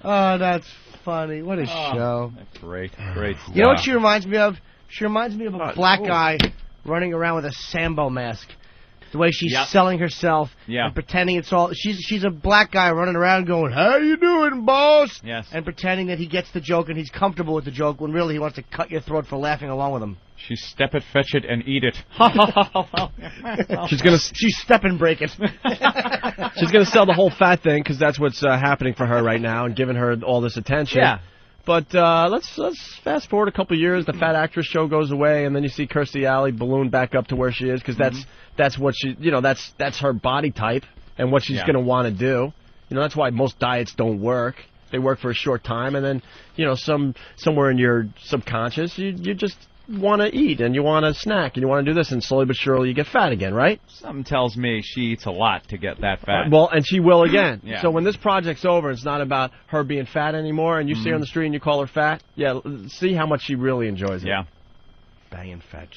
Oh, that's funny. What a show. Great, great stuff. You know what she reminds me of? She reminds me of a black guy running around with a Sambo mask. The way she's selling herself and pretending it's all... She's a black guy running around going, "How you doing, boss?" Yes. And pretending that he gets the joke and he's comfortable with the joke when really he wants to cut your throat for laughing along with him. She step it, fetch it, and eat it. She's step and break it. She's gonna sell the whole fat thing because that's what's happening for her right now and giving her all this attention. Yeah. But let's fast forward a couple years. The Fat Actress show goes away, and then you see Kirstie Alley balloon back up to where she is because that's what she that's her body type and what she's gonna want to do. That's why most diets don't work. They work for a short time, and then somewhere in your subconscious you just want to eat and you want to snack and you want to do this, and slowly but surely you get fat again, right? Something tells me she eats a lot to get that fat. Well, and she will again. Yeah. So when this project's over, it's not about her being fat anymore, and you see her on the street and you call her fat. Yeah, see how much she really enjoys it. Yeah. Banging fat.